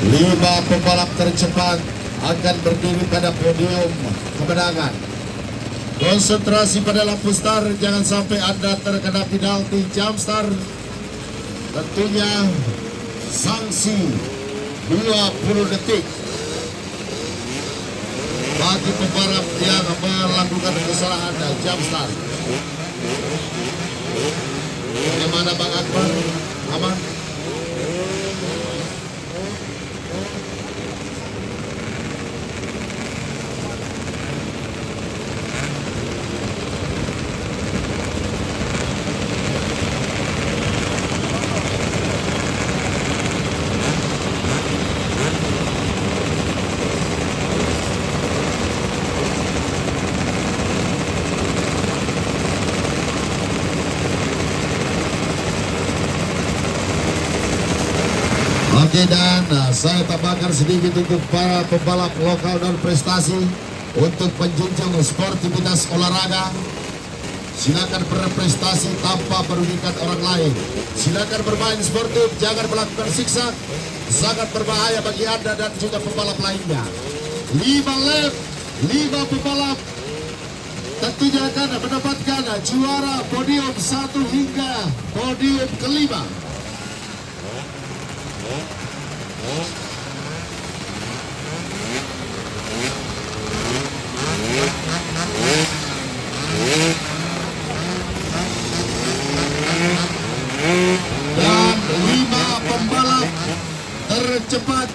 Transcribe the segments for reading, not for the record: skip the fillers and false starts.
Lima pembalap tercepat akan berdiri pada podium kemenangan. Konsentrasi pada lampu start, jangan sampai Anda terkena penalti jam start. Tentunya sanksi 20 detik bagi pembalap yang melakukan kesalahan jam start. Bagaimana Bang Akbar? Aman? Oke, dan saya tambahkan sedikit untuk para pembalap lokal dan prestasi untuk menjunjung sportivitas olahraga. Silakan berprestasi tanpa merugikan orang lain. Silakan bermain sportif, jangan melakukan siksa. Sangat berbahaya bagi Anda dan juga pembalap lainnya. 5 lap, 5 pembalap tentunya akan mendapatkan juara podium 1 hingga podium kelima. Dan 5 pembalap tercepat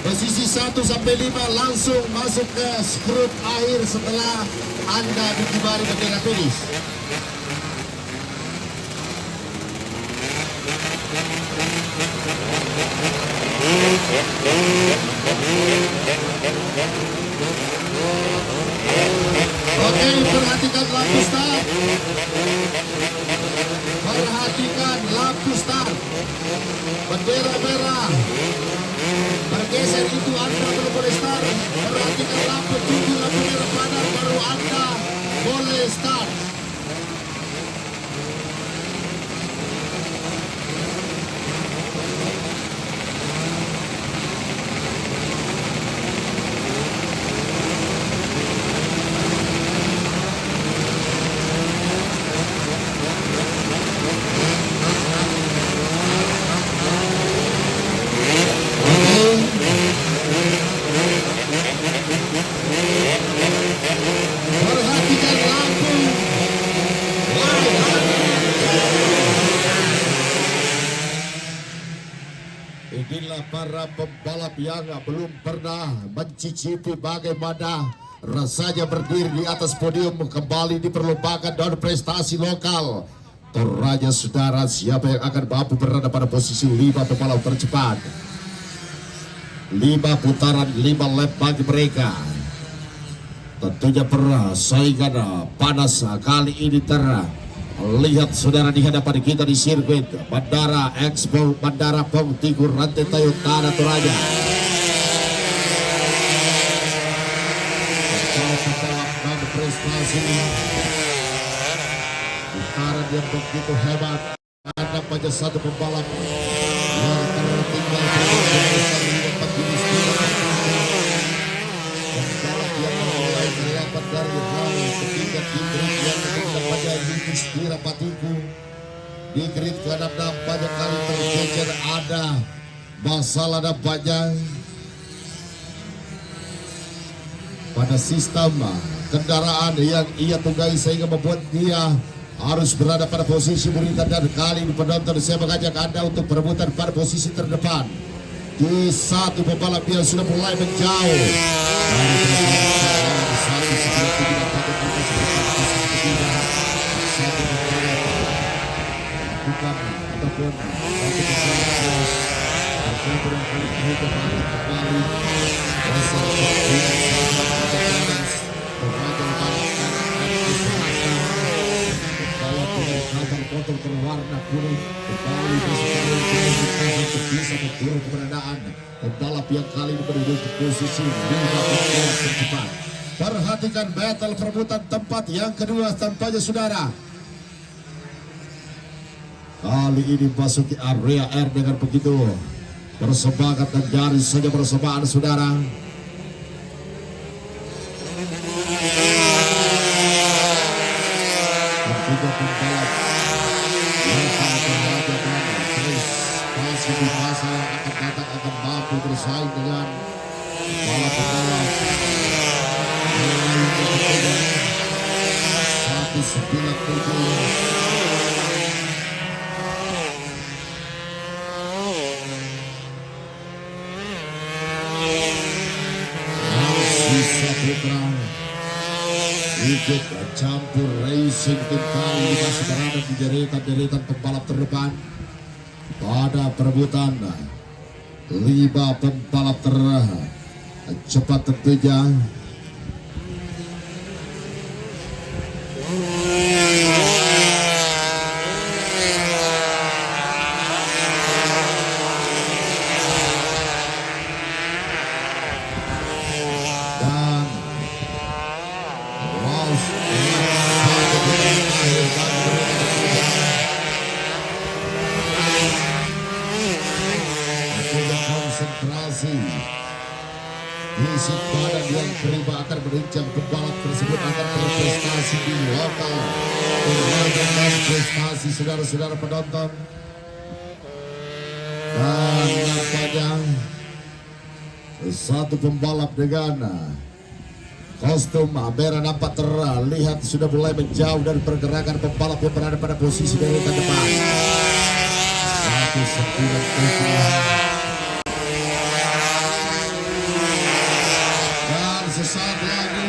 posisi 1 sampai 5 langsung masuk ke skrup akhir setelah Anda dikibari bendera finish. Oke, perhatikan lampu start. Perhatikan lampu start. Bendera merah bergeser, itu Anda belum boleh start. Perhatikan lampu tujuh, lampu merah padam, baru Anda boleh start. Perhatikan lampu. Inilah para pembalap yang belum pernah mencicipi bagaimana rasanya berdiri di atas podium kembali diperlombakan dan prestasi lokal. Toraja saudara, siapa yang akan mampu berada pada posisi 5 pembalap tercepat. 5 putaran, 5 lap bagi mereka. Tentunya persaingan panas kali ini terlihat saudara di hadapan kita di sirkuit Bandara Expo Bandara Pong Tigur Rantai Tayo Tanah Toraja. Pembalap prestasi putaran yang begitu hebat. Ada pada satu pembalap yang tertinggal dari hal ketiga Gigrit yang meninggal pada Yudhistira Patiku. Gigrit ke-6 banyak kali tercecer, ada masalah nampaknya pada sistem kendaraan yang ia tunggangi sehingga membuat dia harus berada pada posisi buritan. Dan kali ini penonton, saya mengajak Anda untuk perebutan pada posisi terdepan di satu pembalap yang sudah mulai menjauh. kapal motor berwarna kuning kembali masuk ke dalam kehidupan untuk bisa memburu keberadaan pembalap yang kali ini menduduki posisi 5 pembalap tercepat. Perhatikan battle perebutan tempat yang kedua tampaknya saudara. Kali ini masuki area R dengan begitu bersemangat dan nyaris saja bersamaan saudara. Juga pembalap yang sangat berharga dan terus masih di masa yang akan datang akan mampu bersaing dengan pembalap-pembalap yang lainnya berbeda. 197 Putra ikut campur racing tim kali ini masih berada di deretan pembalap terdepan pada perebutan 5 pembalap tercepat tentunya. Konsentrasi isi badan yang prima akan merincang pembalap tersebut akan berprestasi di lokal dan prestasi saudara-saudara penonton. Dan nampaknya satu pembalap dengan kostum merah nampak terlihat sudah mulai menjauh dari pergerakan pembalap yang berada pada posisi deretan depan. 197 sesaat lagi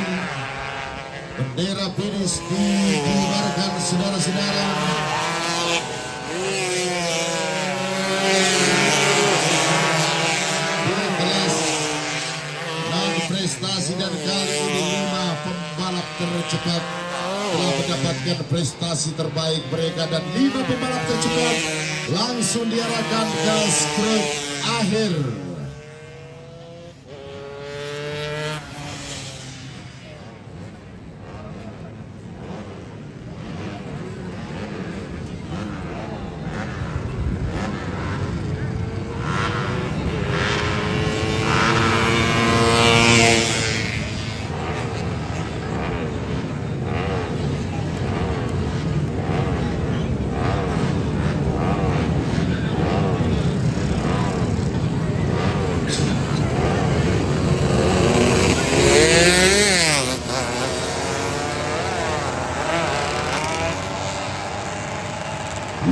bendera finish dikibarkan saudara-saudara. Kelas 6 prestasi dan kali ini 5 pembalap tercepat telah mendapatkan prestasi terbaik mereka dan 5 pembalap tercepat langsung diarahkan ke strut akhir.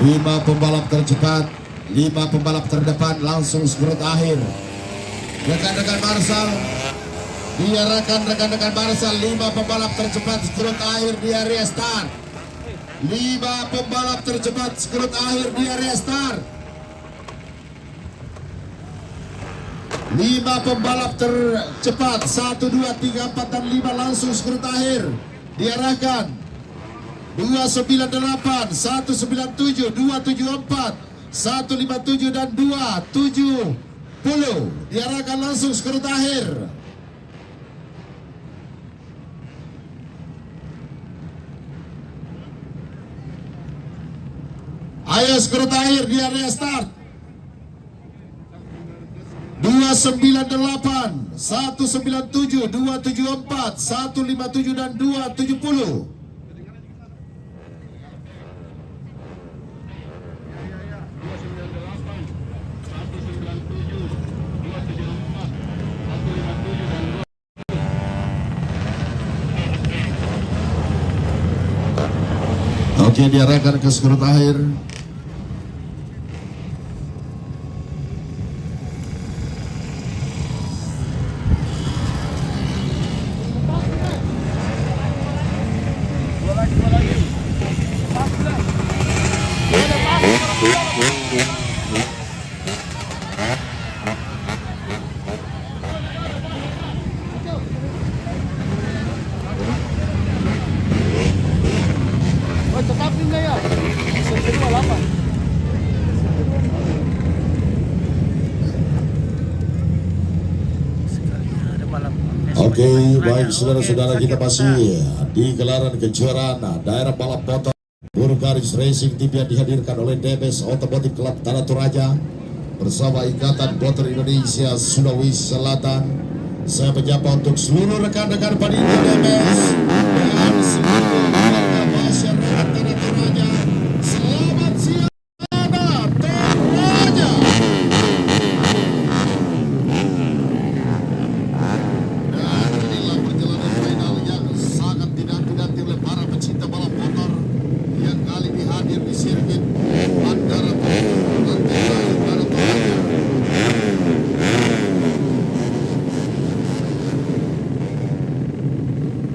Lima pembalap tercepat, 5 pembalap terdepan langsung strut akhir. Rekan-rekan Marshal diarahkan rekan-rekan Marshal 5 pembalap tercepat strut akhir di area start. 5 pembalap tercepat strut akhir di area start. 5 pembalap tercepat 1, 2, 3, 4 dan 5 langsung strut akhir diarahkan. 298, 197, 274, 157 dan 270 diarahkan langsung strut akhir. Ayo strut akhir di area start. 298, 197, 274, 157 dan 270. Oke, diarahkan ke strut akhir. Tetapin na yan. Oke, baik saudara-saudara, kita masih di gelaran kejuaraan daerah balap motor Burgaris Racing Team yang dihadirkan oleh DBS Automotive Club Tanah Toraja bersama Ikatan Motor Indonesia Sulawesi Selatan. Saya menyapa untuk seluruh rekan-rekan panitia DBS dan seluruh warga masyarakat Tanah Toraja. Selamat siang Tanah Toraja. Dan inilah perjalanan final yang sangat dinanti-nanti oleh para pecinta balap motor yang kali ini hadir di sirkuit Bandara Tanah Toraja.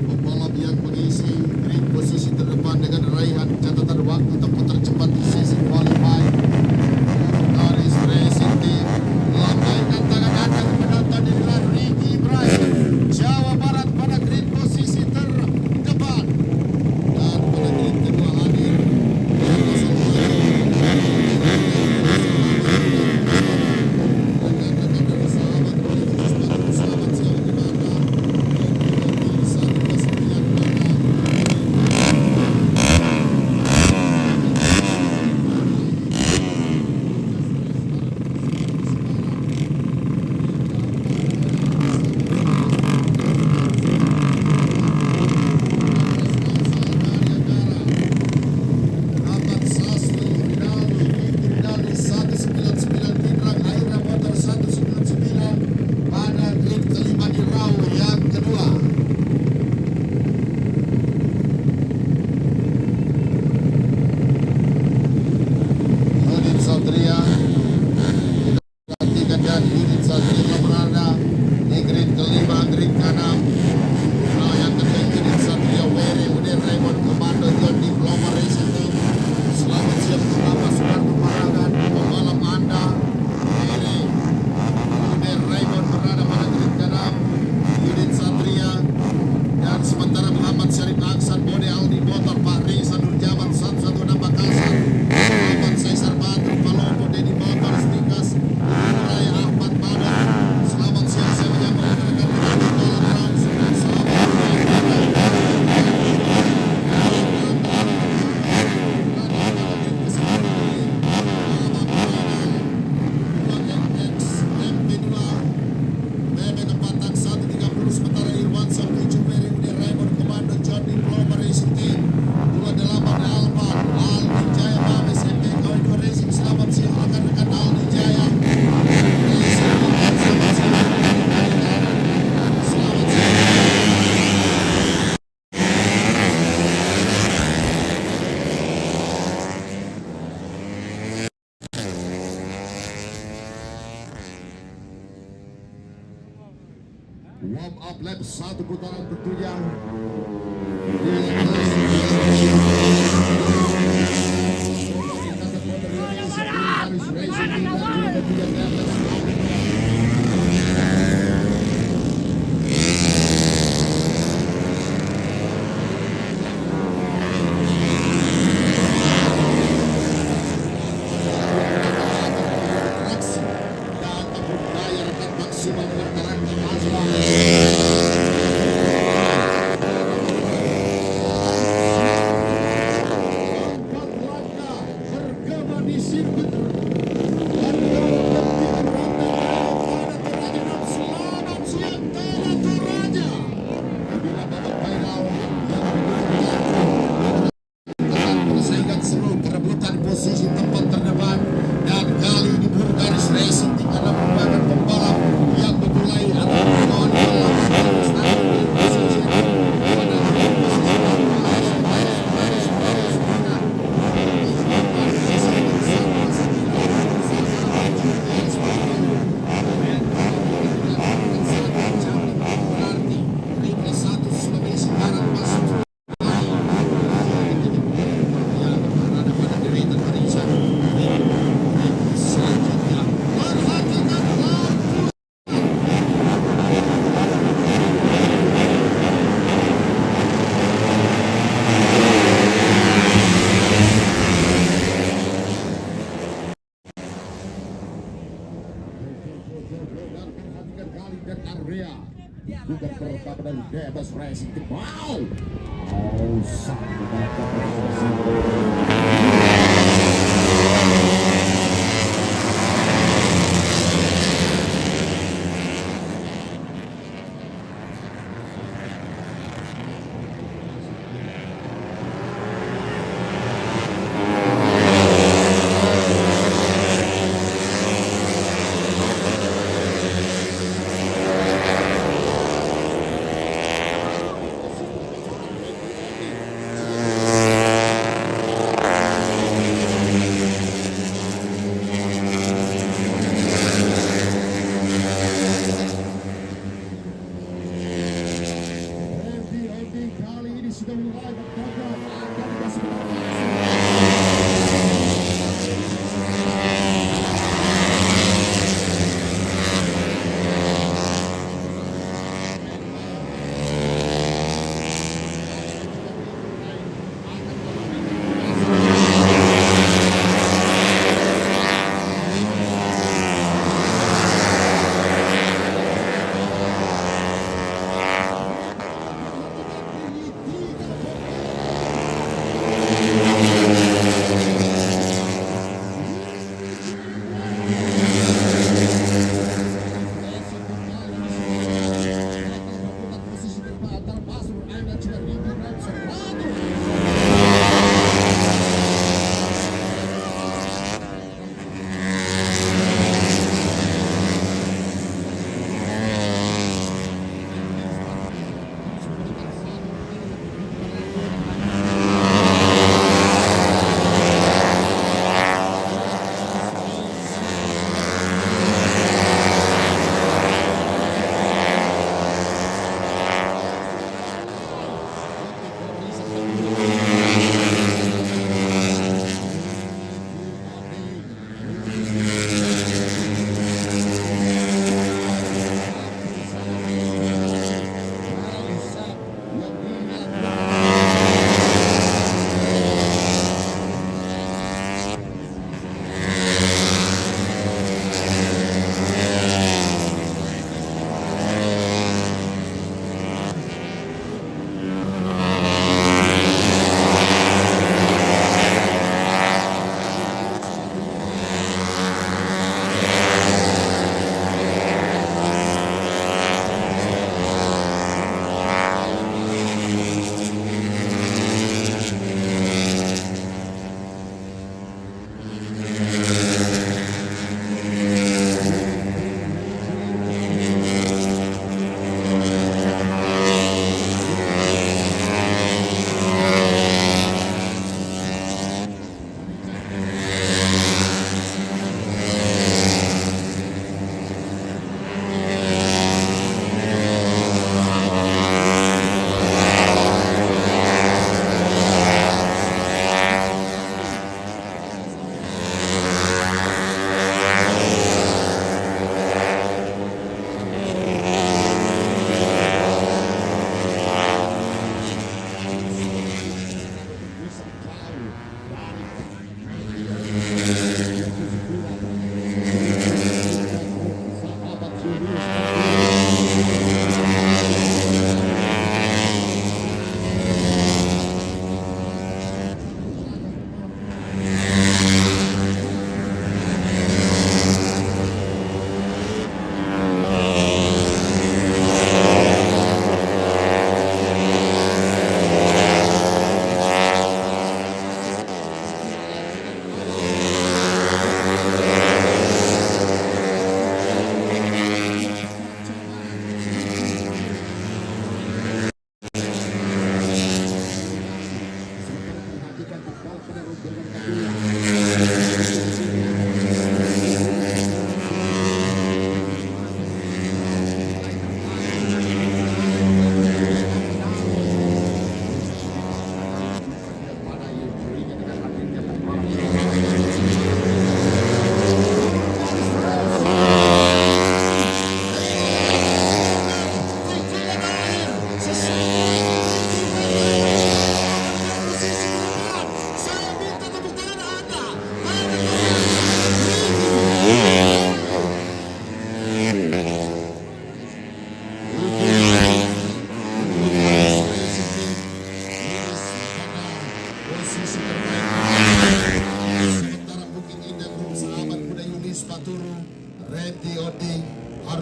Pembalap yang mengisi grid posisi terdepan dengan raihan catatan waktu tempuh tercepat di sesi qualifying Burgaris Racing Team. Lambaikan tangan Anda penonton di gelar Ricky Ibrahim Jawa Barat pada grid posisi terdepan, dan pada grid kedua hadir unit Satria berada di grid kelima, grid kanan. Nah, yang kedua unit Satria Were Udir Raymond Komando John di Global Racing Team. Selamat siang Bapak Soekarno Paragan, pembalap Anda. Were Udir Raymond berada pada grid kanan, unit Satria. Dan sementara Muhammad Syarif Aksan Bode Aldi Motor Pak Risa Nurjaman 116 Makassar, Muhammad Caesar Badru Palopo Dedi Motor Stikas Raya Ahmad Badan. Selamat siang, saya menyambut rekan-rekan di dalam round. Sementara Irwan Sabtu Meri Udir Raymond Komando John di Global Racing Team 28 Alvan Aldi Jaya Babes MP Kawin Racing. Selamat siang rekan-rekan Aldi Jaya Racing. Selamat siang. Selamat siang. Warm up lap 1 putaran tentunya. Posisi tempat terdepan, dan kali ini Burgaris Racing Team adalah merupakan pembalap yang memulai atau melawan dan Area juga pertama dari Debes Racing Team. Wow, oh sangat mantap. Kali ini sudah mulai bergerak akan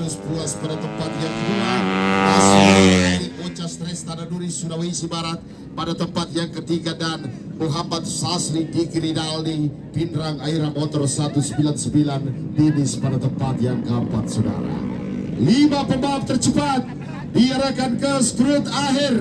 harus puas pada tempat yang kedua. Asli Bocah Stres Tanah Duri Sulawesi Barat pada tempat yang ketiga, dan Muhammad Sasli Diki Rinaldi Pindrang Aira Motor 199 Dinis pada tempat yang keempat, saudara. 5 pembalap tercepat diarahkan ke sprint akhir.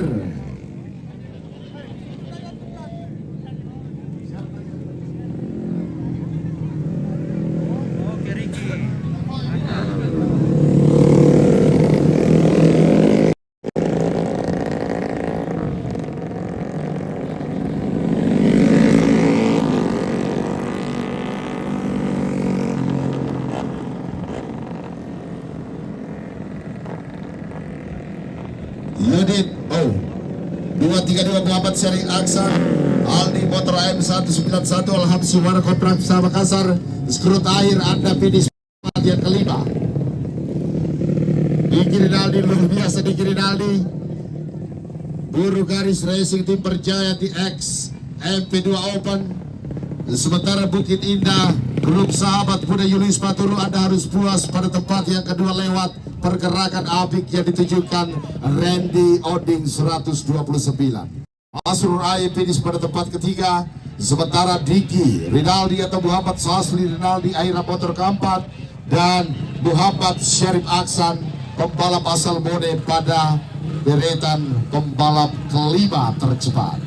Unit 232 Muhammad Syarif Aksan Aldi Motor AM 191 Alhamsi Warna Kontrak bersama Makassar. Skrut akhir Anda finish yang kelima. Diki Rinaldi luar biasa. Diki Rinaldi Buru Garis Racing Tim Perjaya TX MP2 Open. Sementara Bukit Indah Grup Sahabat Muda Yulis Paturu, Anda harus puas pada tempat yang kedua lewat pergerakan apik yang ditujukan Randy Oding 129. Asrul Aye finish pada tempat ketiga. Sementara Diki Rinaldi atau Muhammad Sasli Rinaldi Aira Motor keempat, dan Muhammad Syarif Aksan pembalap asal Mone pada deretan pembalap kelima tercepat.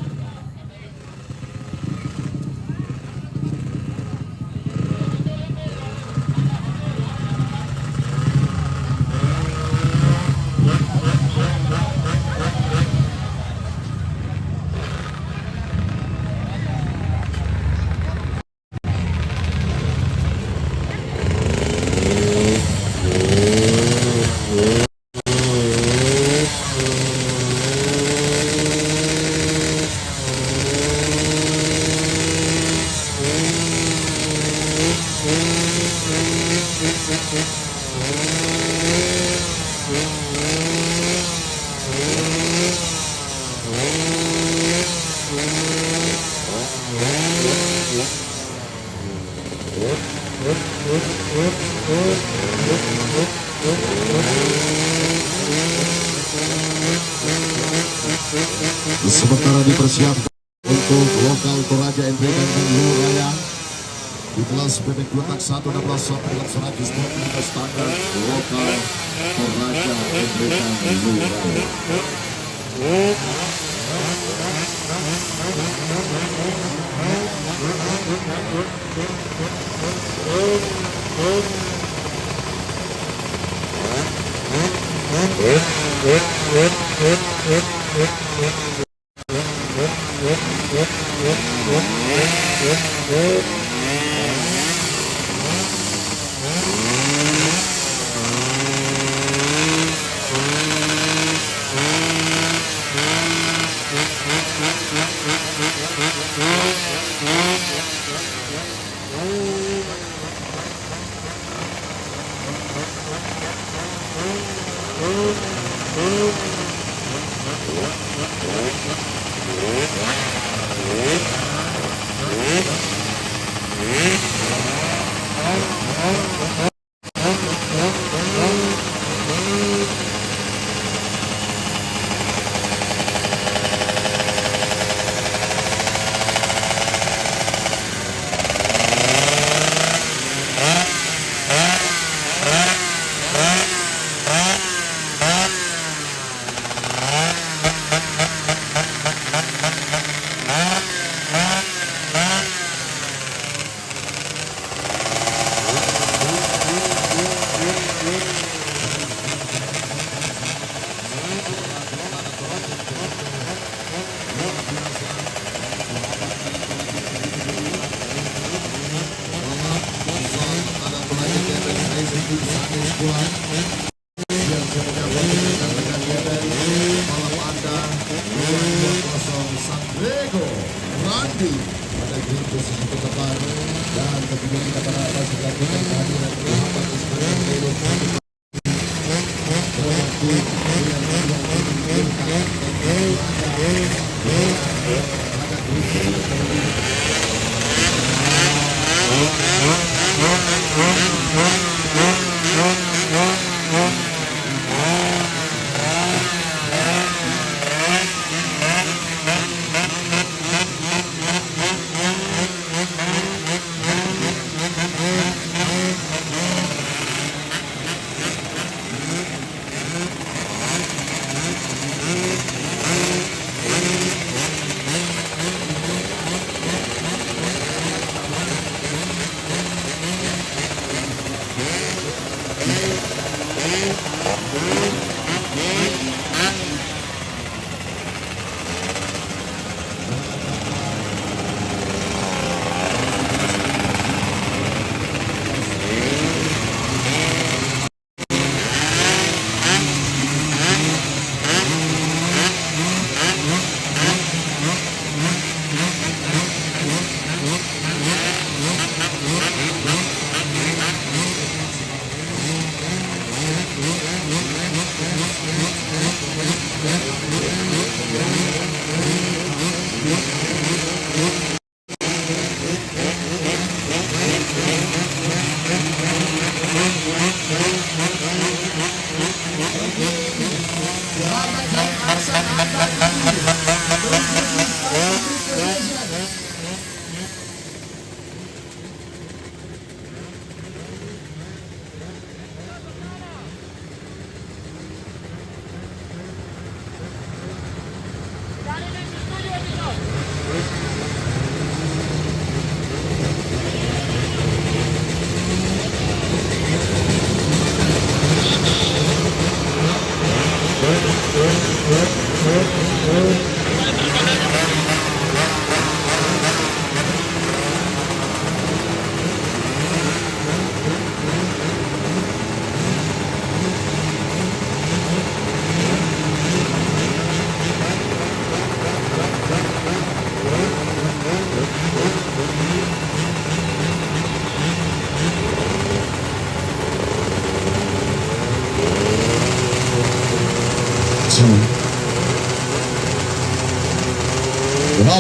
Sementara dipersiapkan untuk lokal Toraja Entrekan dan Luraya di kelas bebek 2 tak 1 16 sampai dengan 100 meter standar lokal Toraja Entrekan dan Luraya.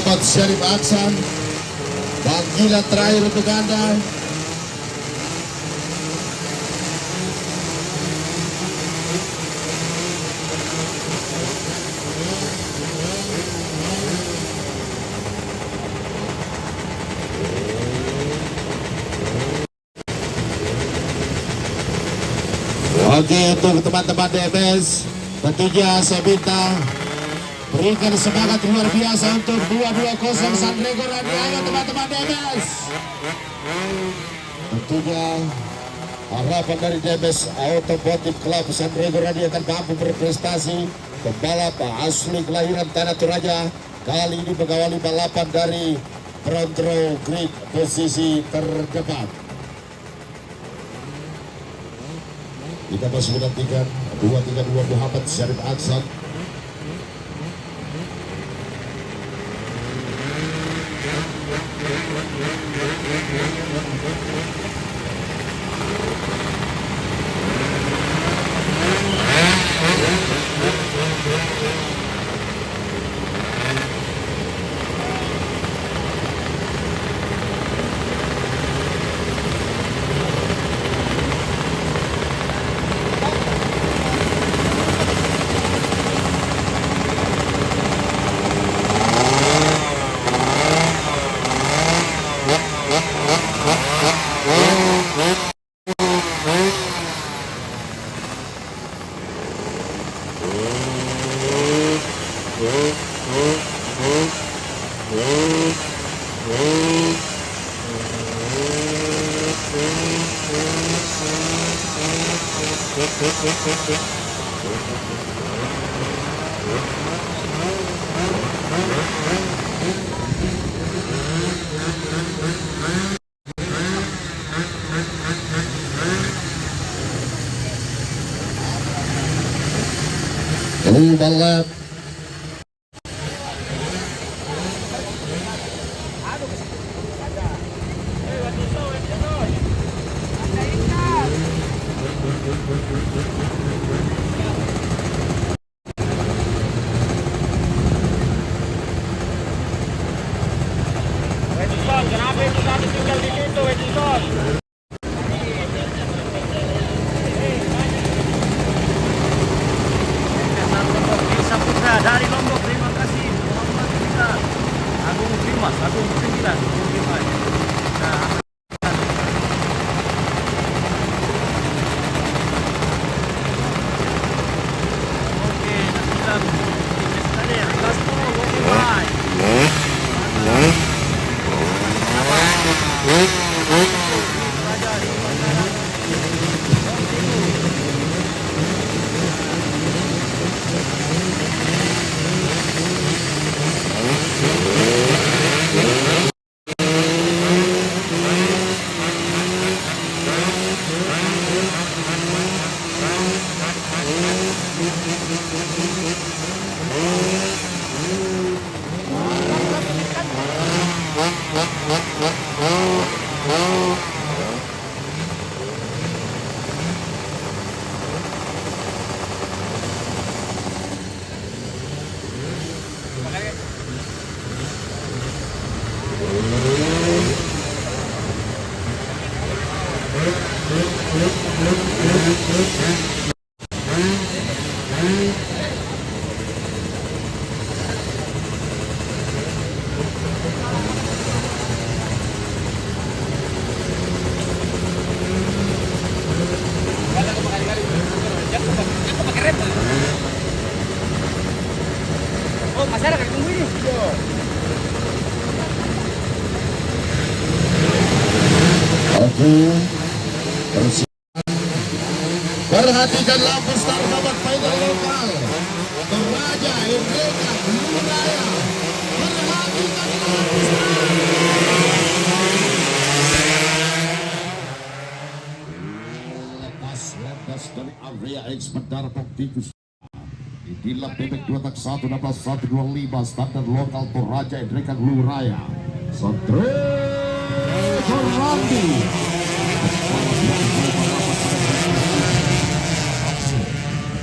Muhammad Syarif Aksan, panggilan terakhir untuk Anda. Oke, untuk teman-teman DMS, tentunya saya minta berikan semangat luar biasa untuk 220 Sanrego Radi. Ayo teman-teman DMS. Tentunya harapan dari DMS Automotive Club Sanrego Radi akan mampu berprestasi. Pembalap asli kelahiran Tanah Toraja kali ini mengawali balapan dari front row grid posisi terdepan. Kita masih menantikan 232 Muhammad Syarif Aksan. Balap Kenapa itu tadi tinggal di situ, Edison? Saputra dari Lombok, terima kasih. Muhammad kita Agung Dimas, Agung 9, nah, Oh, masyarakat tunggu ini. Oke, terus perhatikan lampu start babak final lokal Toraja Merdeka Blue Raya. Perhatikan lampu lepas dari area X Bandara Poktikus. Inilah bebek 2 tak 1 16 125 standar lokal Toraja Merdeka Blue Raya. Satrio Randi.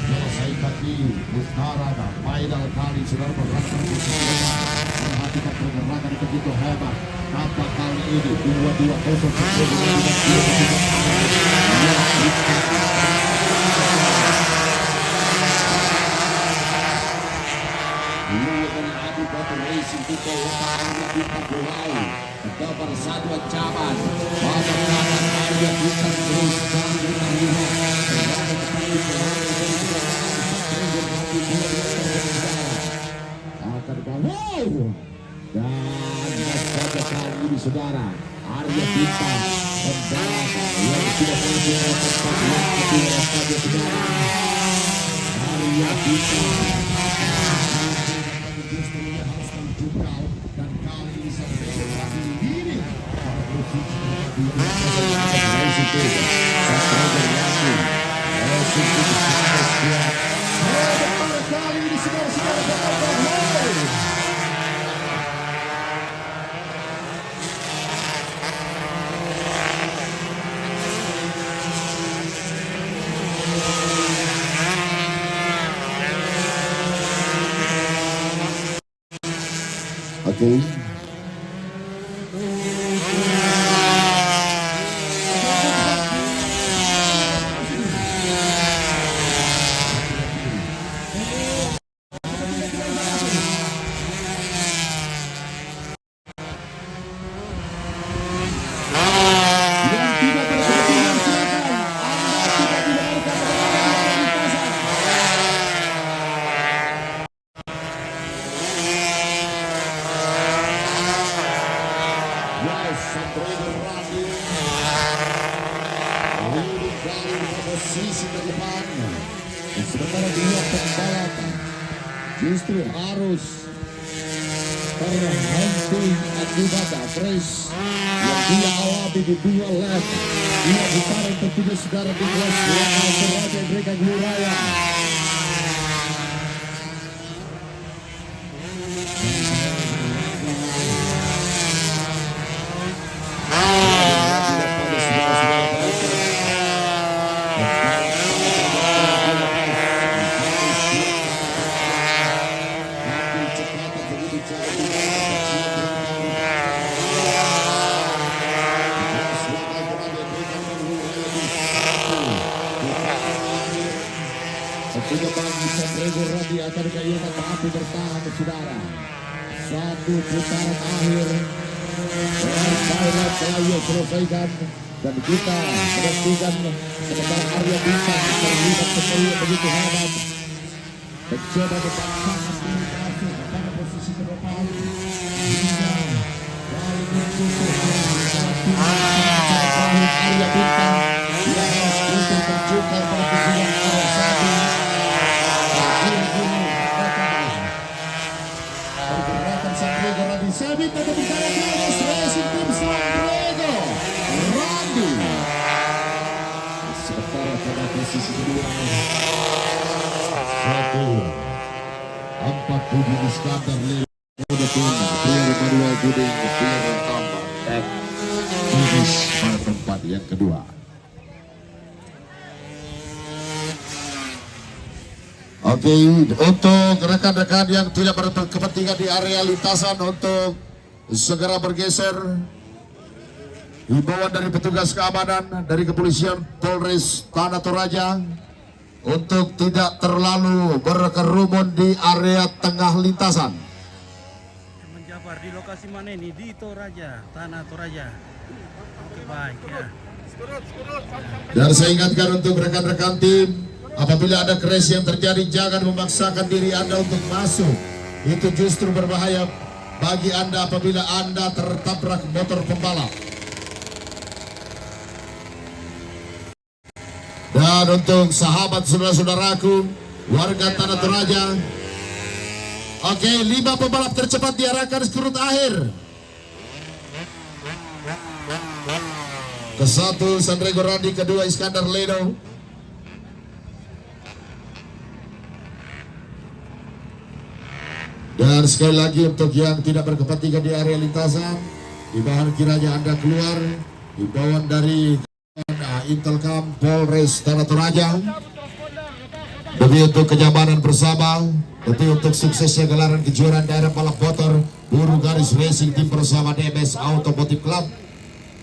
Selesaikan di utara final kali sudah berangkat di perhatikan pergerakan itu begitu hebat. Tampak kali ini 2-2 Racing Tito Arya Bintang Pulau Kabar satu ancaman babak kanan Arya Bintang terus akan gawang dan pada kali ini saudara Arya Bintang membawa yang sudah menunjukkan saja saudara Arya Bintang dan kali ini sampai ini Oke. Posisi ke depan sementara dia pembalap justru harus terhenti akibat race yang dia alami di 2 lap. Dia putaran tertuju saudara di kelas lokal Toraja Merdeka Blue Raya. Tentunya bagi Satrio Randi akan kayaknya mampu bertahan saudara. Satu putaran akhir final telah selesaikan dan kita menentukan sementara Arya Bintang terlibat kembali begitu hebat mencoba bertahan masuk pada posisi ke-depan hingga kali mencukup Arya Bintang tidak harus untuk terjungkal pada tujuan arah satu. Pergerakan Sanrigo Randi Sabit pada bicara Carlos Racing Team Sanrigo Randi sementara pada posisi kedua 1-47 Iskandar Lele Kode Pun Pria Manuel Buding Pria Rentamba dan finish pada tempat yang kedua. Oke, untuk rekan-rekan yang tidak berkepentingan di area lintasan untuk segera bergeser. Himbauan dari petugas keamanan dari kepolisian Polres Tanah Toraja untuk tidak terlalu berkerumun di area tengah lintasan. Menjabar di lokasi mana ini? Di Toraja, Tanah Toraja. Oke, baik ya. Dan saya ingatkan untuk rekan-rekan tim, apabila ada crash yang terjadi, jangan memaksakan diri Anda untuk masuk. Itu justru berbahaya bagi Anda apabila Anda tertabrak motor pembalap. Dan untuk sahabat saudara-saudaraku, warga Tanah Toraja, oke, 5 pembalap tercepat diarahkan skurut akhir. Ke-1 Sandrego Randi, kedua Iskandar Leno. Dan sekali lagi untuk yang tidak berkepentingan di area lintasan, imbauan kiranya Anda keluar, imbauan dari Intelkam Polres Tanah Toraja demi untuk kenyamanan bersama, demi untuk suksesnya gelaran kejuaraan daerah balap motor Buru Garis Racing Team bersama DMS Automotive Club.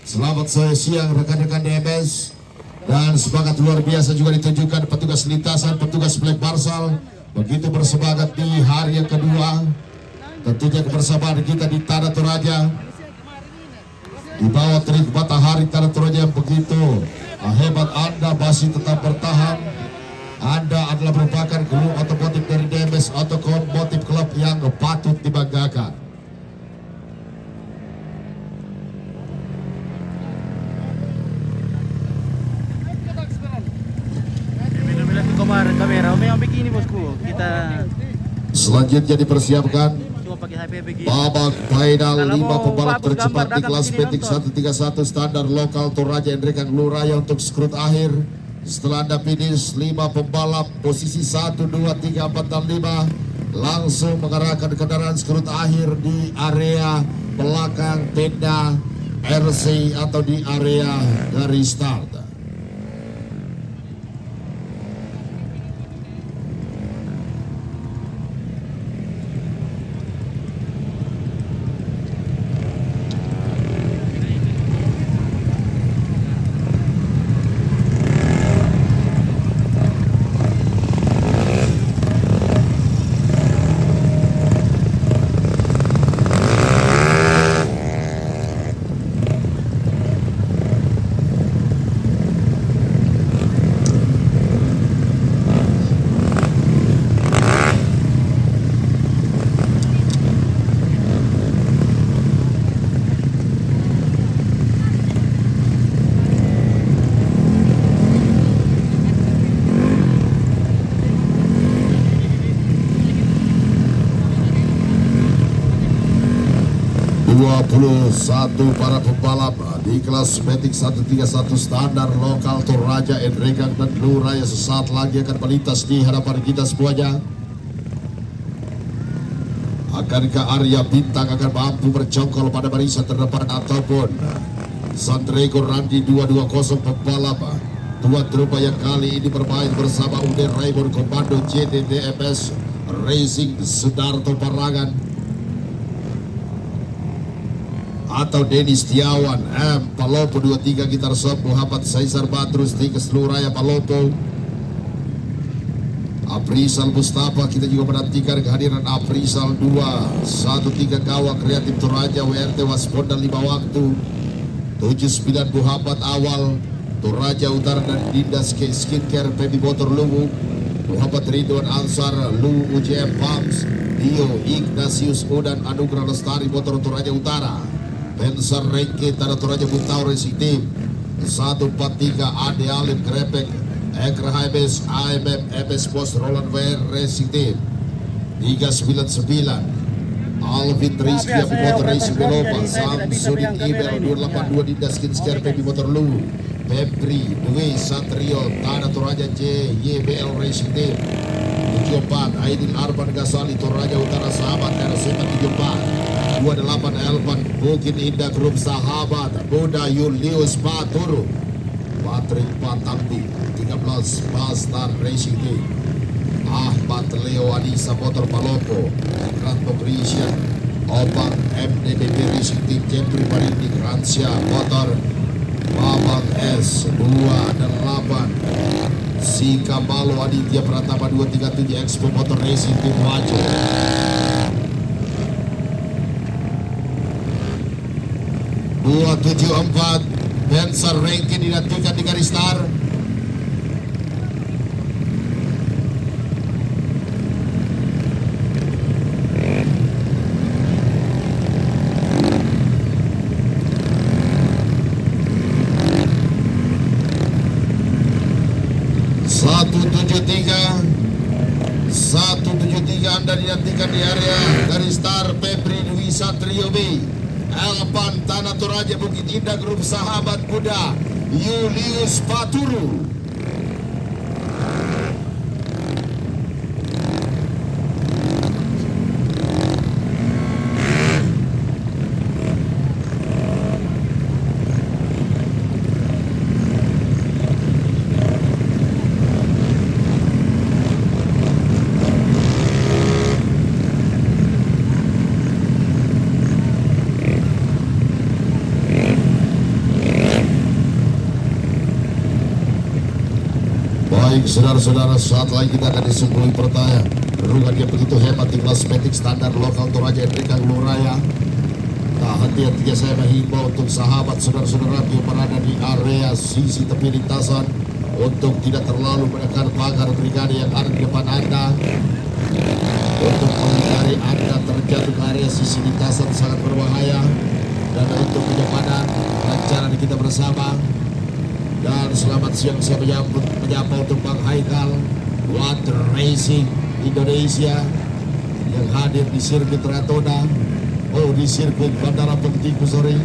Selamat sore siang rekan-rekan DMS, dan semangat luar biasa juga ditunjukkan petugas lintasan, petugas Black Marshal, begitu bersemangat di hari yang kedua. Tentunya kebersamaan kita di Tanah Toraja di bawah terik matahari Tanah Toraja yang begitu hebat. Anda masih tetap bertahan. Anda adalah merupakan kru otomotif dari DMS Automotive Club yang patut dibanggakan. Bila ke kamera, may bikini bosku. Kita Selanjutnya dipersiapkan coba pakai HP begini. babak final, Kalau 5 mau pembalap bagus tercepat gambar, di kelas datang Petik sini 131 standar lokal Toraja Endrekan Luraya untuk skrut akhir. Setelah Anda finish, 5 pembalap posisi 1, 2, 3, 4, dan 5 langsung mengarahkan kendaraan skrut akhir di area belakang tenda RC atau di area garis start. Satu para pembalap di kelas Matic 131 standar lokal Toraja Endrekan dan Luraya sesaat lagi akan melintas di hadapan kita semuanya. Akankah Arya Bintang akan mampu bercongkol pada barisan terdepan ataupun Sandrego Randi 220 pembalap Tuan Trupa yang kali ini bermain bersama Uden Raymond Komando JDDMS Racing Sudarto Parangan atau Denny Setiawan M Palopo 23 Gitar Sob Muhammad Saisar Badrus Tikas Luraya Palopo Aprisal Mustafa. Kita juga menantikan kehadiran Aprisal 213 Kawak Kreatif Toraja WRT Wasponda 5 waktu 79 Muhammad Awal Toraja Utara dan Dinda Skincare Baby Motor Luwu Muhammad Ridwan Ansar Luwu UJM Pumps Dio Ignatius Udan Anugrah Lestari Motor Toraja Utara Bensar Rengke Tanah Toraja Buntau Racing Team 143 Ade Alim Krepek Ekra HMS AMM MS Pos Roland WR Racing Team 399 Alvin Rizky Api Motor Racing Belopa Samsudin Ibel 282 Dinda Skincare Baby Motor Lu Pepri Dwi Satrio Tanah Toraja J YBL Racing Team 74 Aidil Arban Gasali Toraja Utara Sahabat RC 74 28 Elvan Bukit Indah Grup Sahabat Buddha Julius Paturu Patrick Patambi 13 Bastard Racing Team Ahmad Leo Anissa Motor Palopo Grand Pemberisian Opang MDBB Racing Team Jeffrey Marindi Ransya Motor Babang S 28 Si Kambalo Aditya Pratama 237 Expo Motor Racing Tim Wajo. 274 Bensar Rankin dinantikan di garis start. Satu tujuh tiga Anda dinantikan di area garis start. Febri Dwi Satrio B, Elpan Tanah Toraja Bukit Indah Grup Sahabat Muda Julius Paturu. Baik saudara-saudara, saat lagi kita akan disuguhi pertanyaan. Perungan yang begitu hebat di kelas metik standar lokal Toraja Hendrika Luraya. Nah, hati-hati saya menghimbau untuk sahabat saudara-saudara yang berada di area sisi tepi lintasan untuk tidak terlalu menekan pagar brigade yang ada di depan Anda. Untuk menghindari Anda terjatuh ke area sisi lintasan sangat berbahaya. Dan untuk kenyamanan rencana kita bersama. Dan selamat siang saya menyapa untuk Bang Haikal Water Racing Indonesia yang hadir di sirkuit Ratona, di sirkuit Bandara Penting sore.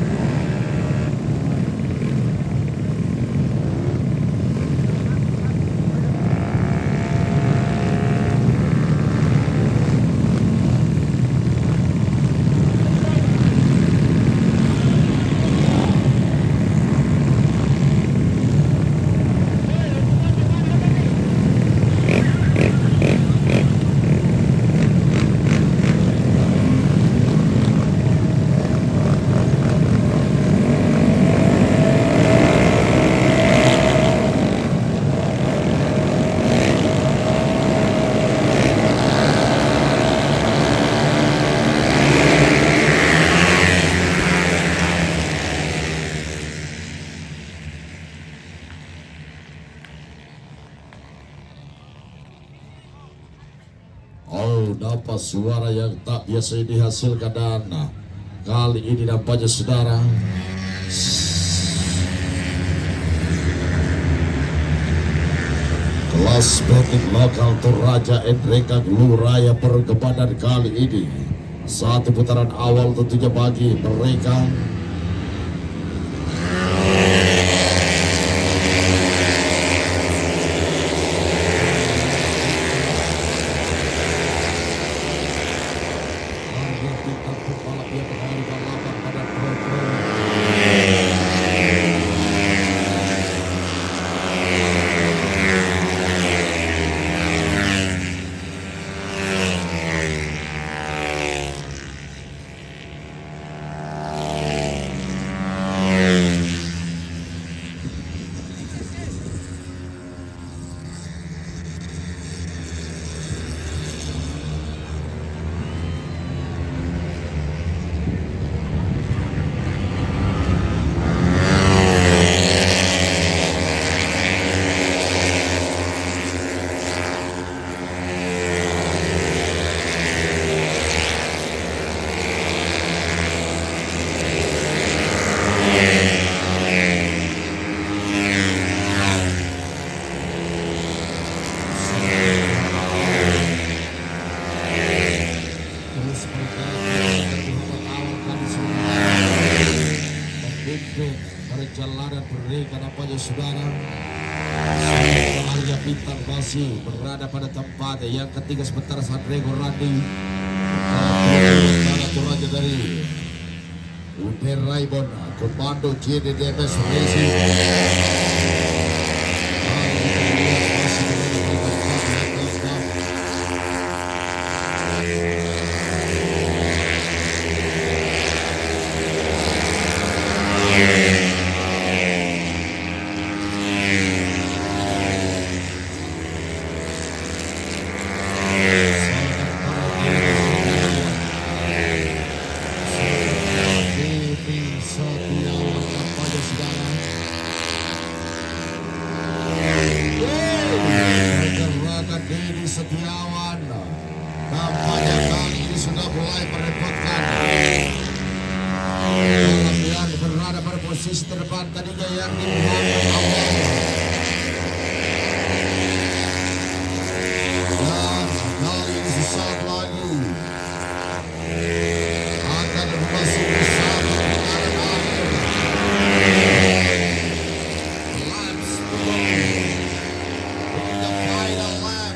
Dapat suara yang tak biasa dihasilkan dan kali ini nampaknya saudara kelas metik lokal Toraja Hendrika Luraya perkebanan kali ini satu putaran awal tentunya bagi mereka. Perjalanan mereka nampaknya saudara Arya Bintang masih berada pada tempatnya. Yang ketiga sebentar Sandrego Randi Toraja dari Uber Raibon Komando JDDMS Racing. Setiawan. Kampanye kali ini sudah mulai merepotkan. Yang berada pada posisi terdepan tadinya yang di awal. Dan kali ini sesaat lagi akan masih bersama putaran akhir. Laps the final lap.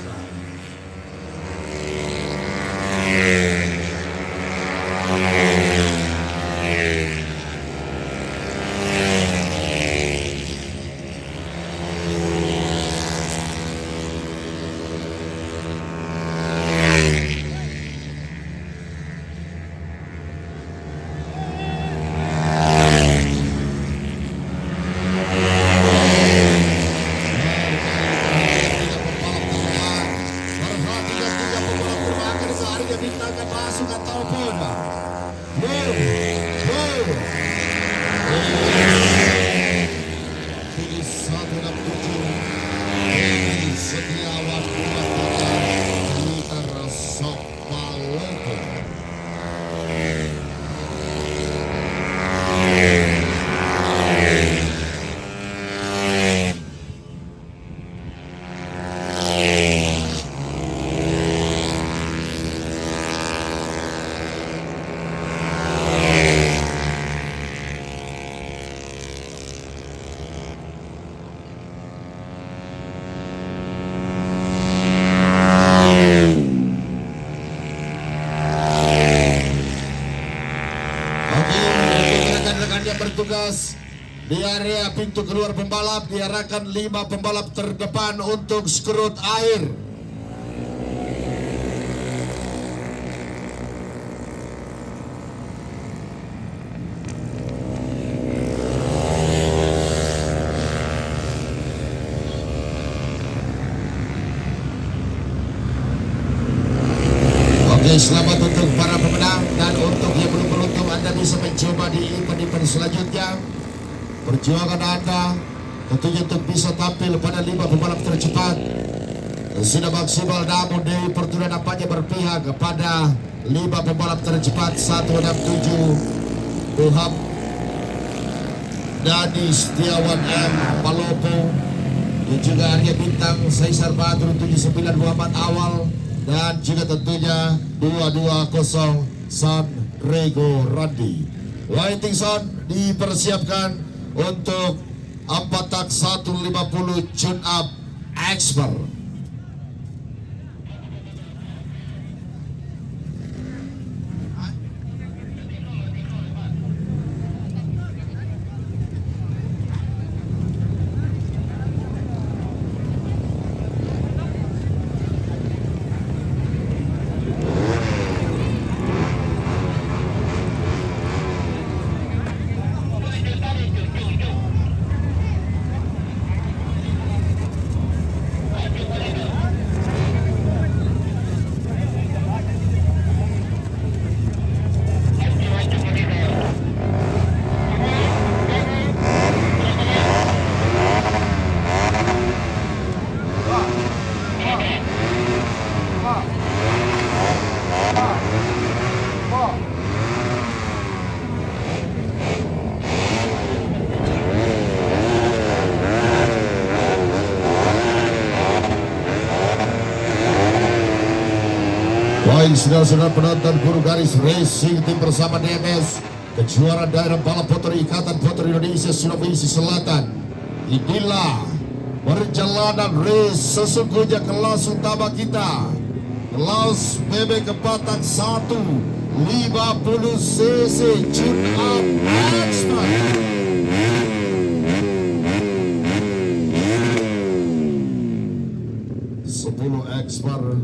Bertugas di area pintu keluar pembalap diarahkan 5 pembalap terdepan untuk skrut air. Oke, selamat untuk para pemenang dan untuk yang belum beruntung Anda bisa mencoba di event-event selanjutnya. Perjuangan Anda tentunya untuk bisa tampil pada 5 pembalap tercepat sudah maksimal, namun Dewi Fortuna nampaknya berpihak kepada 5 pembalap tercepat 167 Ilham Dadi Setiawan M Palopo dan juga Arya Bintang Saisar Badrun 79 Muhammad Awal dan juga tentunya 220 San Rego Randi. Waiting Sound dipersiapkan untuk 4 tak 150 tune up expert. Baik, saudara-saudara penonton Guru Garis Racing Tim bersama DMS kejuaraan daerah balap motor Ikatan Motor Indonesia Sulawesi Selatan. Inilah perjalanan race sesungguhnya kelas utama kita, kelas bebek kepatak 1 50 cc tune up expert. Ekspor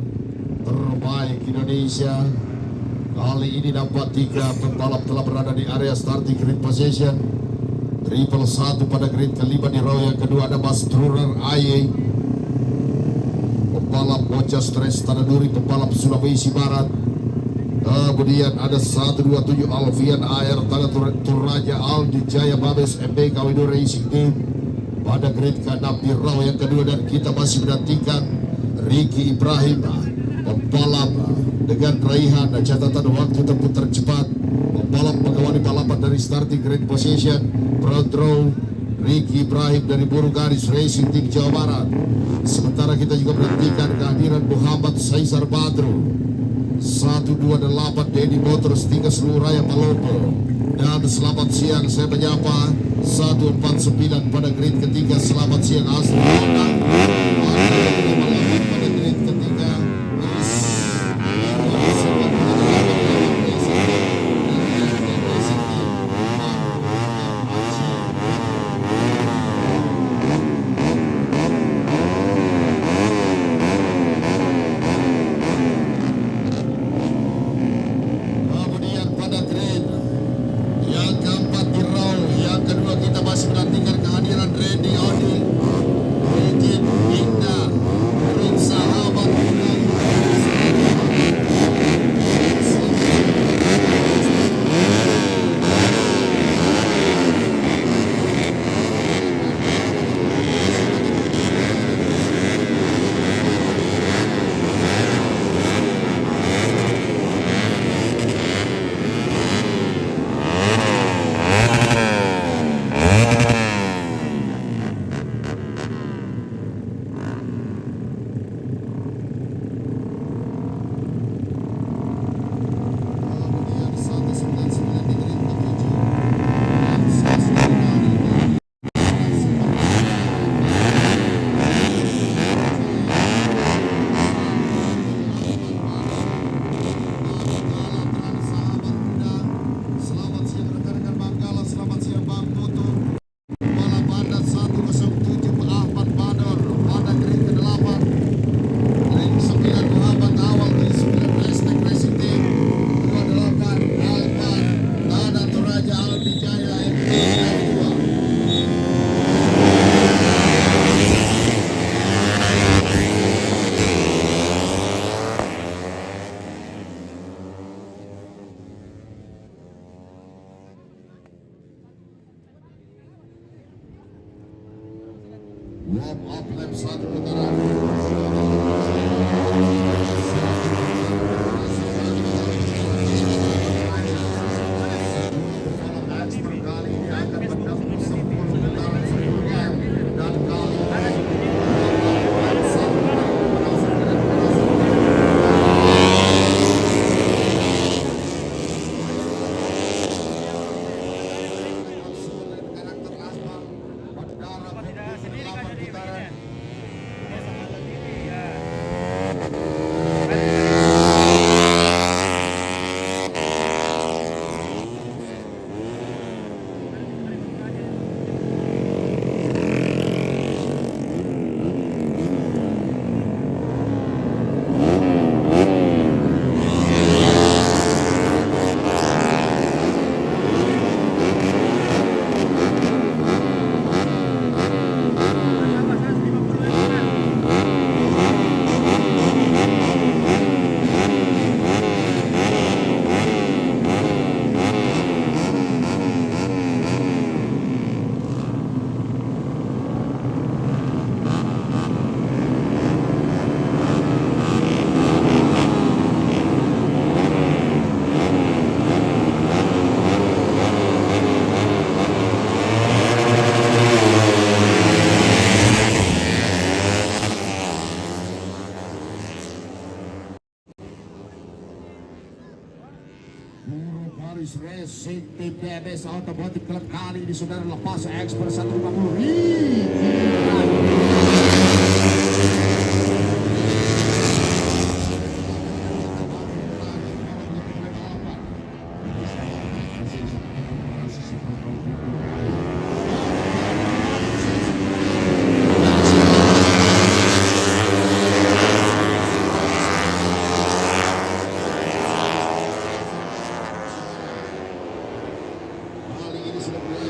terbaik Indonesia. Kali ini dapat 3 pembalap telah berada di area starting grid position. Triple 1 pada grid kelima di row yang kedua ada Mas Trurer Aye, pembalap Bocah Stres Tanaduri, pembalap Sulawesi Barat. Kemudian ada 127 Alfian AR Tanah Turaja Aldi Jaya Babes MB Kawido Racing Team pada grid ke-6 di row yang kedua, dan kita masih menantikan Ricky Ibrahim, pembalap dengan raihan catatan waktu tempuh tercepat, pembalap mengawali balapan dari starting grade position, front row Ricky Ibrahim dari Buru Garis Racing Team Jawa Barat. Sementara kita juga menantikan kehadiran Muhammad Saisar Badru 128 Dedi Motors 3 seluruh raya Palopo. Dan selamat siang, saya menyapa 149 pada grade ketiga. Selamat siang Asri Honda pada grade ketiga. Kemudian pada grade yang keempat di row, yang kedua kita masih menantikan kehadiran Randy Odi, Regin Indah, Rin Sahabat, kemudian 199 di grade ketujuh, dan 199 Selamat siang rekan-rekan Bangkala, selamat siang Bang Putu. Balap Anda 107 Ahmad Bador pada grade ke-8. Ring 9 Muhammad Awal, ring 9 Restek Racing Team. 28 Alpan Tanah Toraja Aldi Jaya MP 2. Warm up lap 1 putaran. Kali ini akan menempuh 10 putaran sebelumnya dan kali karakter aspal berdarah Sendiri kan 8 jadi putaran. Dia sangat sendiri ya. Buru Garis Racing Tim DBS Automotive Club kali ini saudara lepas ekspert 150 Ricky. Kali ini sudah mulai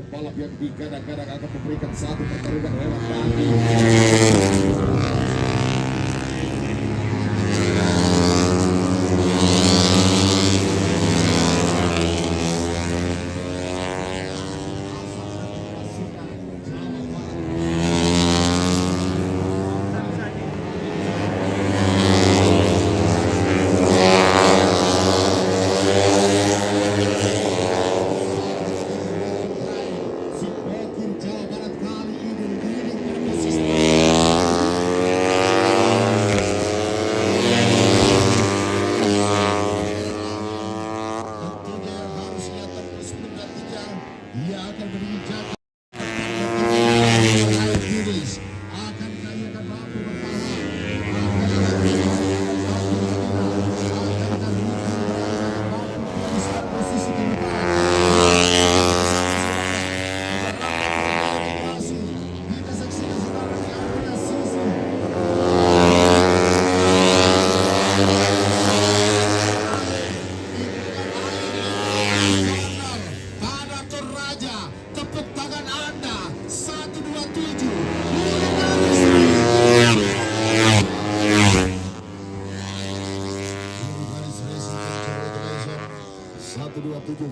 pembalap yang digadang-gadang akan memberikan satu pertarungan hebat bagi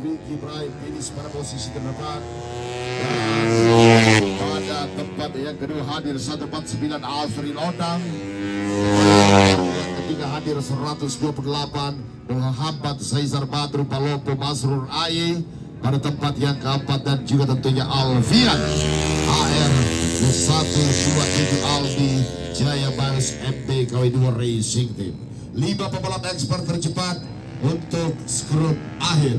Ricky Brian finish pada posisi terdepan. Dan pada tempat yang kedua hadir 149 Alfred Londang. Yang ketiga hadir 128 Muhammad Zaizar Badru Palopo Masrur Aye. Pada tempat yang keempat dan juga tentunya Alfian AR 127 Aldi Jaya Baris MB KW2 Racing Team. 5 pembalap ekspert tercepat untuk skrup akhir.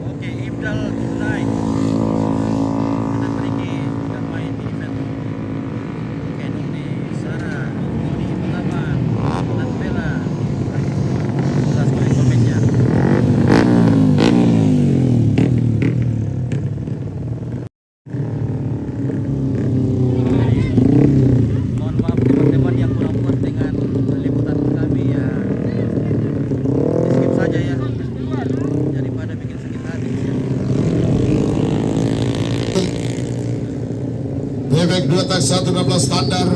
Oke, Ibdal tonight. Kita pergi dan main di event. Oke, Nuni, Sarah, Nuni, Pengalaman, dan Bella. Jelas komennya. Mohon maaf teman-teman yang kurang puas dengan liputan kami ya. Skip saja ya. Daripada bikin sakit hati ya. Bebek 2 tak 116 standar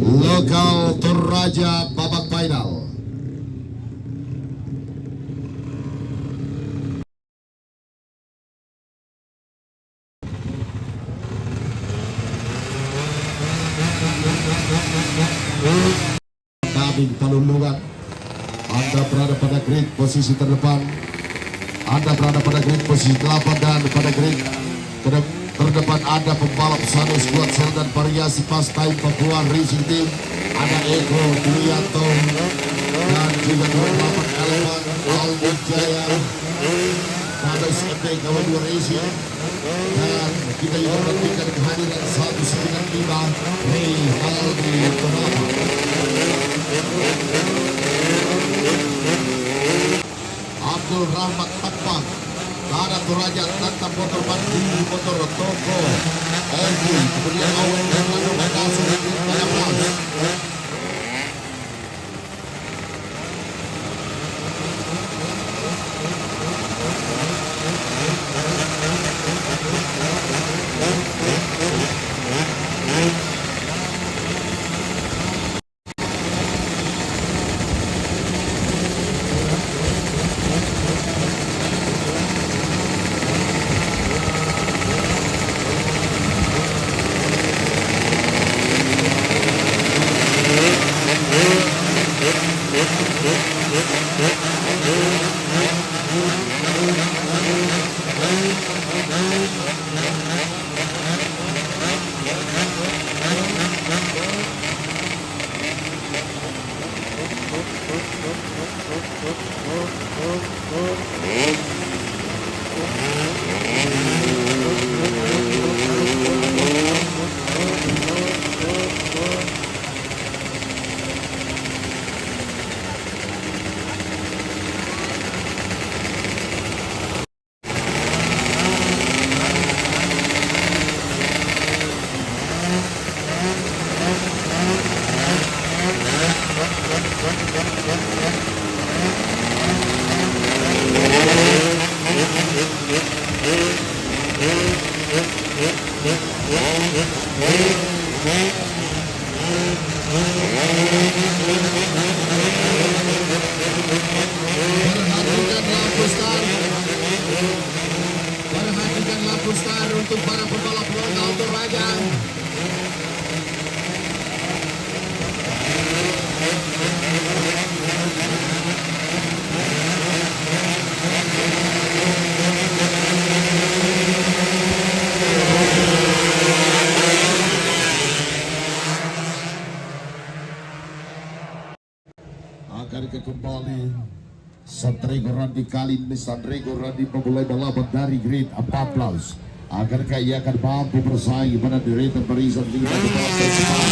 lokal Toraja babak final. Kabin Talulungan. Anda berada pada grid posisi terdepan. Anda berada pada grid posisi 8 dan pada grid terdepan ada pembalap Sanus Squad Sel dan variasi Fast Time Papua Racing Team. Ada Eko Dulianto dan juga 28 Elevan Aldi Jaya pada SMP KW2 Racing. Dan kita juga menantikan kehadiran 195 Ray Aldi Tonama. Abdul Rahmat Tapang Tada Toraja Tata motor Bandung motor Toko Ogi kemudian Awen dan Lando Bakasi Banyak Mas. Perhatikan lampu star. Perhatikan lampu star untuk para pembalap lokal Toraja. Akan kembali Santrigo Randi kali ini Santrigo Randi memulai balapan dari grid 14. Akankah ia akan mampu bersaing pada deretan barisan 5 lokal Toraja.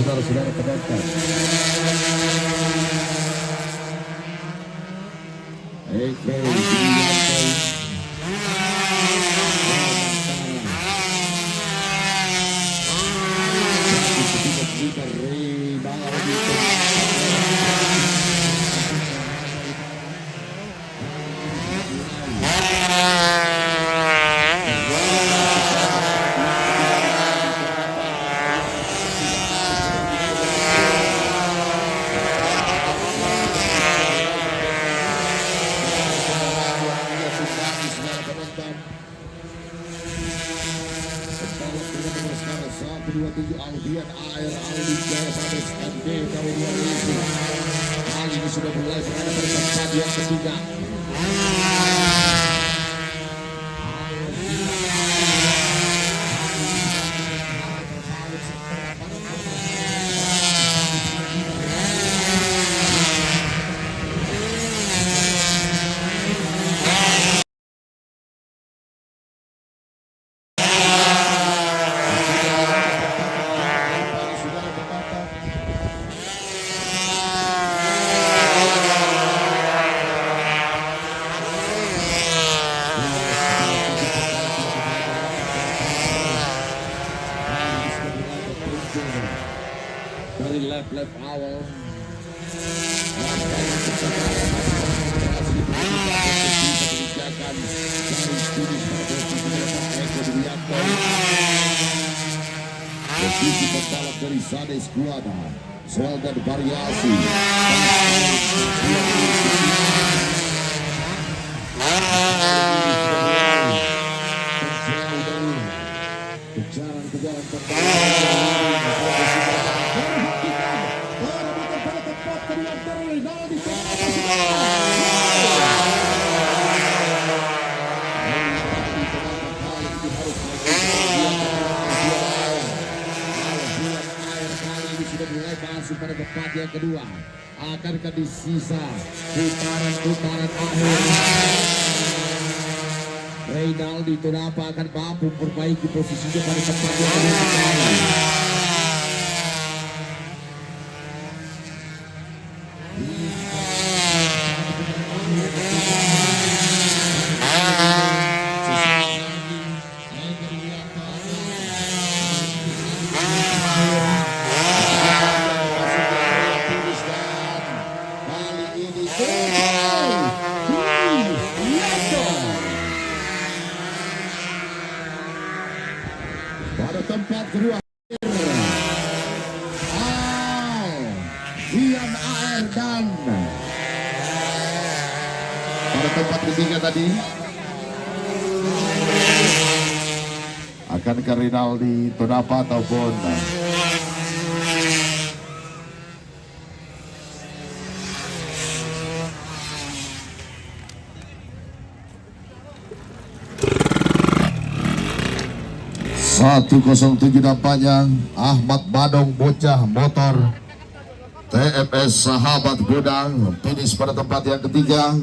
Saudara-saudara penonton, Alfian Air Aldi Jaya Sabes MD tahun 2000. Kali ini sudah mulai berada pada tempat yang ketiga. Dari lap awal posisi pembalap dari Sade Squadra soal dan variasi kejaran pada tempat yang kedua. Akankah di sisa putaran akhir Reynaldi Tunapa akan mampu memperbaiki posisinya pada tempat yang kedua. Pada tempat kedua Alfian Air dan pada tempat ketiga tadi akankah Reynaldi Tunapa ataupun Satu 07 nampaknya Ahmad Badong bocah motor TFS Sahabat Gudang finish pada tempat yang ketiga.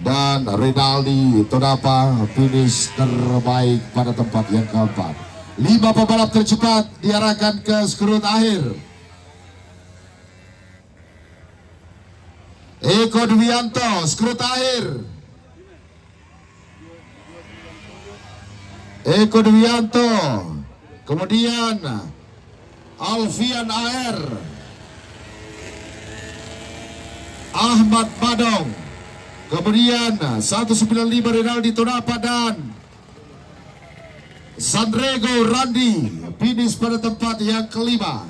dan Rinaldi Todapa finish terbaik pada tempat yang keempat. 5 pembalap tercepat diarahkan ke skrut akhir. Eko Dwianto skrut akhir. Eko Dwianto, kemudian Alfian AR, Ahmad Badong, kemudian 195 Rinaldi Todapa dan Sandrego Randi finish pada tempat yang kelima.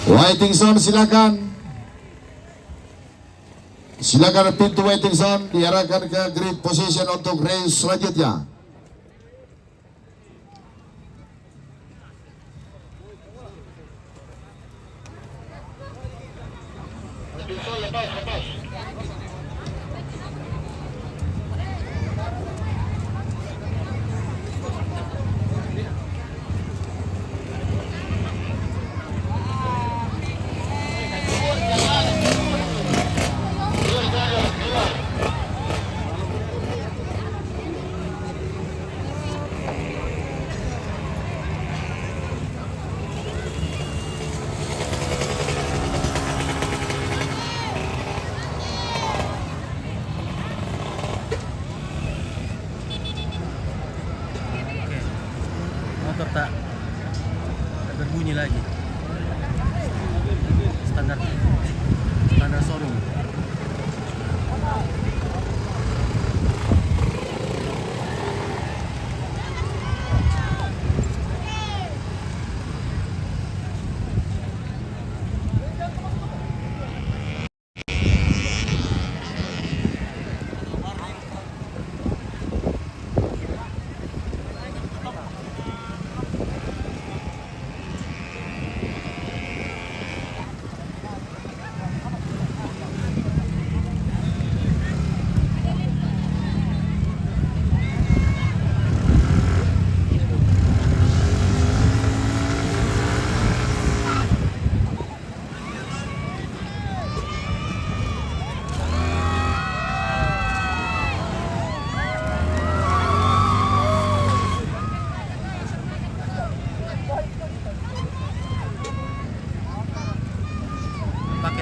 Waiting zone silakan. Silakan pintu waiting zone diarahkan ke grid position untuk race selanjutnya. Motor tak berbunyi lagi. Standar showroom.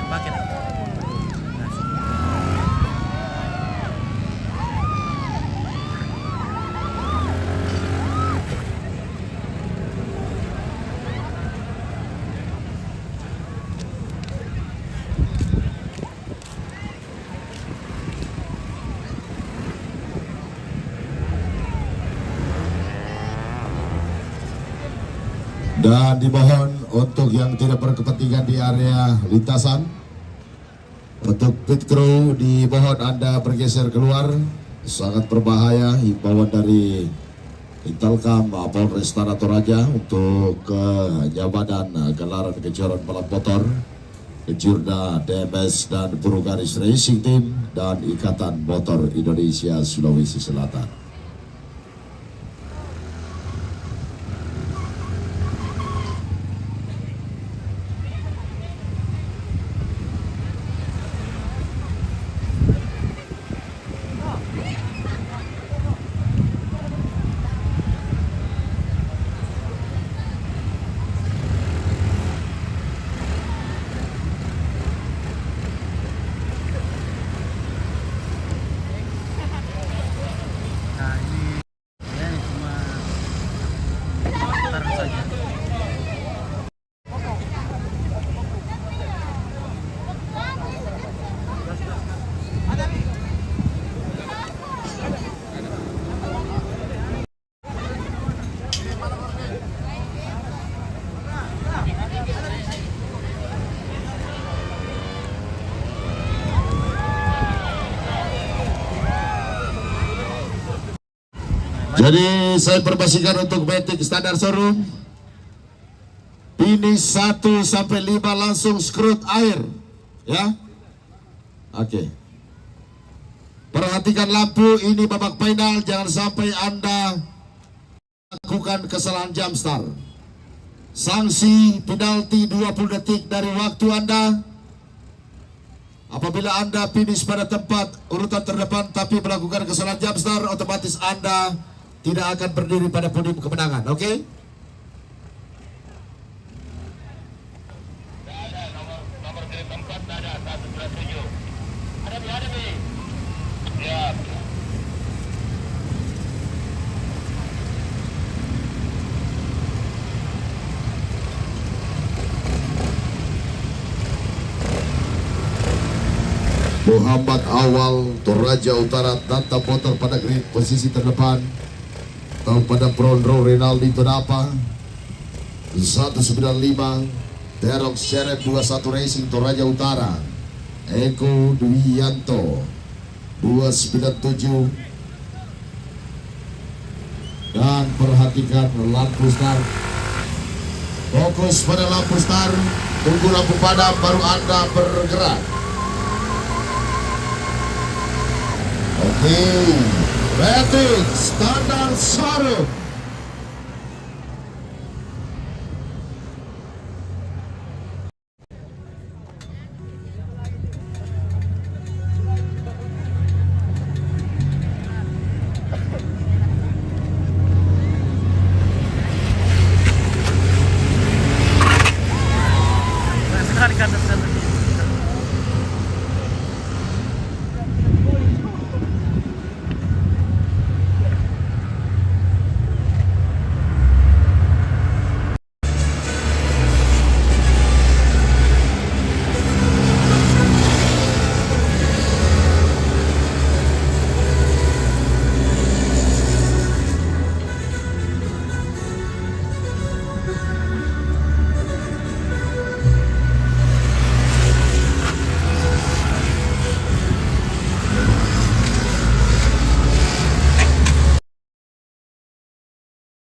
Paket. Dan dimohon untuk yang tidak berkepentingan di area lintasan, untuk pit crew dimohon Anda bergeser keluar, sangat berbahaya. Himbauan dari Intelkam Polres Tanah Toraja untuk kenyamanan gelaran kejuaraan balap motor Kejurna DMS dan Buruh Garis Racing Team dan Ikatan Motor Indonesia Sulawesi Selatan. Nah ini ya cuma taruh saja. Jadi saya informasikan untuk Matic standar showroom, finish 1 sampai 5 langsung skrut air, ya. Oke. Perhatikan lampu, ini babak final, jangan sampai Anda lakukan kesalahan jumpstart. Sanksi penalti 20 detik dari waktu Anda. Apabila Anda finish pada tempat urutan terdepan tapi melakukan kesalahan jumpstart, otomatis Anda tidak akan berdiri pada podium kemenangan. Oke? Muhammad Awal Toraja Utara Tata motor pada grid posisi terdepan, atau pada front row Renaldi Todapa 195, Terok Sheriff 21 Racing Toraja Utara, Eko Dwianto 297. Dan perhatikan lampu start, fokus pada lampu start, tunggu lampu padam baru Anda bergerak. Oke, rating standar sarung. Sekali kan